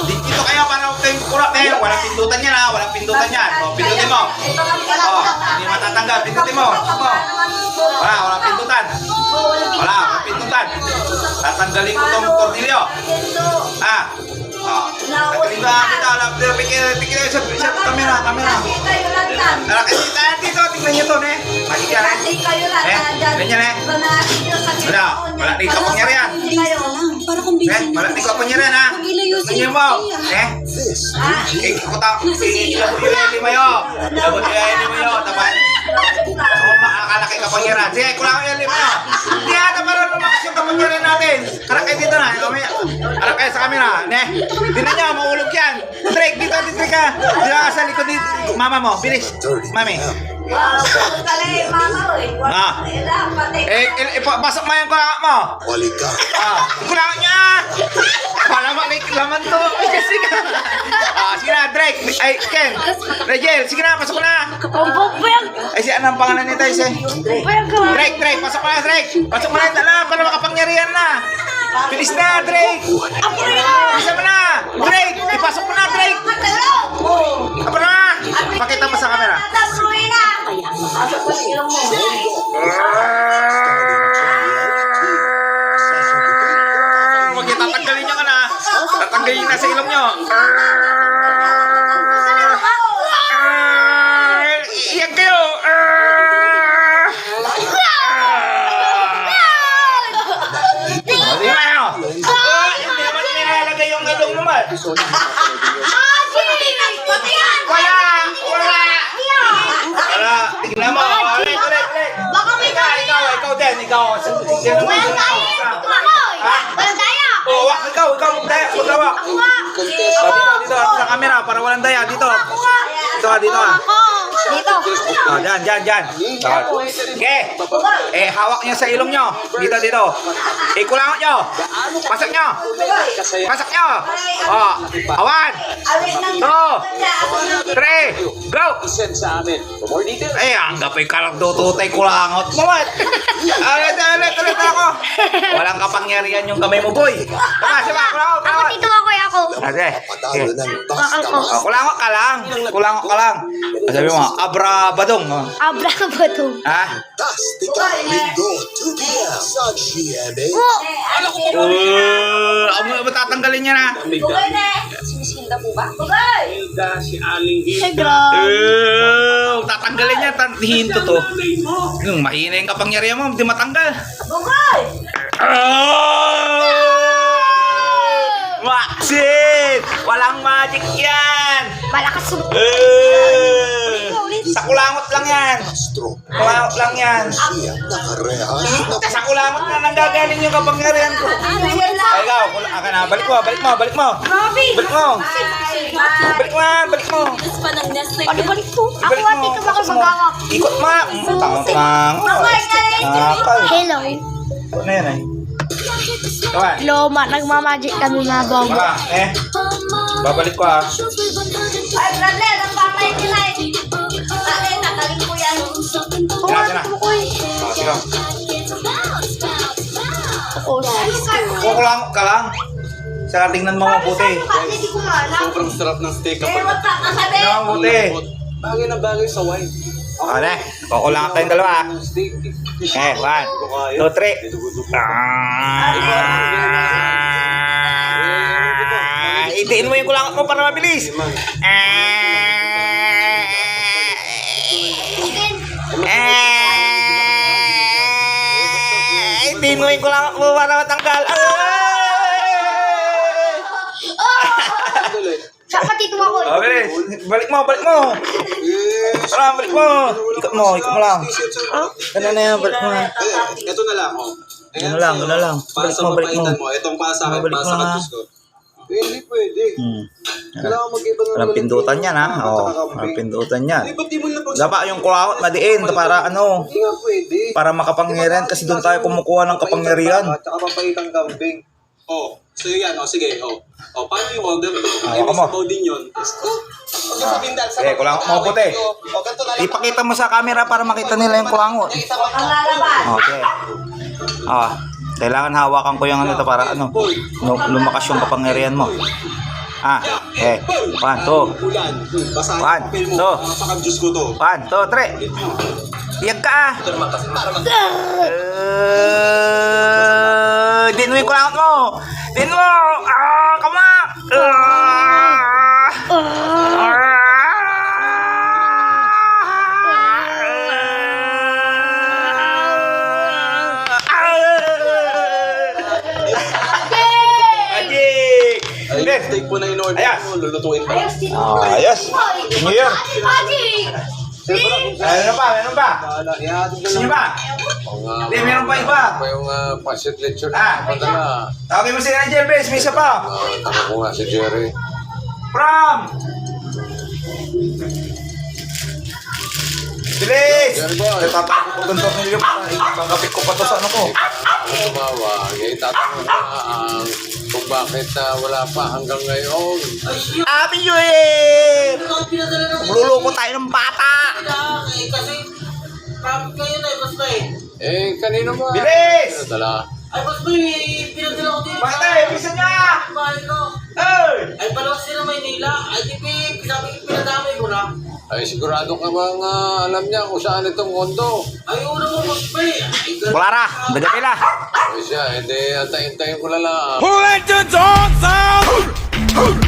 Dito kayo para huwag kayong kurap eh. Walang pindutan yan ha. Walang pindutan yan. O, pindutin mo. O, hindi matatanggal. Pindutin mo. Walang pindutan. Walang pindutan. Tatanggalin ko itong tornilyo. Ah. Tatanggalin ko dito. Pikir sa kamera. Kasi tayo dito. Tingnan nyo ito eh. Magigyan eh. Ganyan eh. Wala dito kapangyarihan. Para kung busy. Wala dito kapangyarihan ha. Ganyan mo. Ilabot mo yun. Tapan. Makakalaki kapangyarihan. Sige, kulangan yung lima yun. Hindi ata para lumakas yung kapangyarihan natin. Harap kayo dito na. Harap kayo sa camera. Tingnan nyo, maulog yan. Drake, dito ka. Dito ka sa likod dito. Mama mo, bilis. Mami. Pasok mo yung kulangan mo. Kulangan niya. Malamang may laman to. Sige na, Drake. Ay, Ken. Rachel, sige na, pasok na. Ay, anong pangalan nito? Drake, pasok mo na, Drake. Pasok mo na yung dala para makapangyarihan na. Bilis na, Drake. Bisa mo na. Drake, ipasok mo na, Drake. Apa na? Pakita mo sa camera. Huwag yung tatanggalin nyo ka na. Tatanggalin na sa ilong nyo. Iyan kayo. Hindi naman nilalagay yung ilong naman. Wala. Tignan mo. Ulit. Ikaw din. Ikaw. Ikaw. Magdawa. Dito. Sa camera para walang daya. Dito. Dito. Dyan. Okay. Hawak nyo sa ilong nyo. Dito. Kulangot nyo. Pasok nyo. Awan. 2, 3, go. Anggap ay tutay kulangot mo. Ulit ako. Walang kapangyarihan yung kamay mo, boy. Sama, kulangot. Ako dito ako. Kulangot ka lang. Sabi mo, abra badong. Abra ba ito? Ha? Matatanggalin niya na. Sinisinda po ba? Si Aling Ay, grabe. Tatanggalin niya. Hinto to. Mahina yung kapangyarihan mo. Hindi matanggal. Maxit! Walang magic yan! Malakas yung... Sa kulangot lang yan! Kulangot lang yan! Sa kulangot na nanggagaling yung kapangyarihan ko! Ay, ikaw! Balik mo! Balik mo! Balik mo! Balik po. Ako ati ka makasagawak. Ikot mo! Hello. Ano yan ay? Kawan! Loma, nagmamagic kami na bong. Babalik ko ah! Ay, brother, ang pamay nila eh. Nakaling ko yan. Sina? Sige. Kukulangot ka lang. Saka tingnan mo mabuti. Hindi ko maalam. Sobrang sarap ng steak Eh, kapag wag ka kasabi. Tingnan mo mabuti. bagay na bagay sa wine. Ano? Kukulangot tayong dalawa. 1, 2, 3. Itiin mo yung kulangot mo para mabilis. Itiin mo yung kulangot mo para matanggal. Kapatid mo ako. Bilis. Balik mo. Tara, balik mo. Ikot mo lang. Ganun na yan, balik mo. Ito na lang, oh. Ganun lang. Para sa Balik mo. mapaitan mo, itong para sa akin, Balik para mo sa na. katus ko. Hindi pwede. Kailangan mag-iba na Walang pindutan yan ha. Walang pindutan yan. Dapat yung kulangot madiin para ano. Hindi nga pwede. Para makapangyarihan kasi doon tayo kumukuha ng kapangyarihan. At saka papaitang kambing. Oh, so yan, oh, sige, oh. Oh, paano yung order mo? Ako mo. Sabaw din yun. Sige, kulangot mo puti. Ipakita mo sa camera para makita nila yung kulangot. Ang lalaban. Okay. Kailangan hawakan ko yung ano to para ano, lumakas yung kapangyarihan mo. Ah, okay. 1, 2. Ulan. Basahin One, ang papel mo. two. Napaka-Diyos ko to. 1, 2, 3. Iyag ka ah. Dinuin ko lang mo. Din mo. Ah, kama. Ajik. Ay, steak po na in-order Ayos. mo. Lulutuin pa. Ayos. New Year. Meron pa, meron pa. Bahala. Ihatid ka Gusto niyo lang. ba? Hindi, meron pa iba. Pa yung pasit lecture Ah. na padala. Tawagin mo si Jebes, may isa pa. Tanong ko nga si Jerry. From! Bilis! Jerry boy. Nagtatago ko ganito ng iyo. Pagkapit ko pa to sa ano ko. Kung tumawag, eh tatanong ko nga kung bakit wala pa hanggang ngayon. Happy New Year! Magluluko tayo ng bata! Kasi, kapit kayo na, Boss Bay. Eh, kanino mo? Bilis! Dala. Ay, Boss Bay, pinadala ko din. Bakit tayo? Bisa niya! Bahay ko. Hey! Ay, palabas sila Maynila. Ay, di pinadamay ko na. Ay, sigurado ka bang alam niya kung saan itong kondo? Ay, una mo, Boss Bay. Ay, ganun. Wala na! Daga pila! Ay siya, hindi, antayin-tayin ko lang. Who let the dogs out?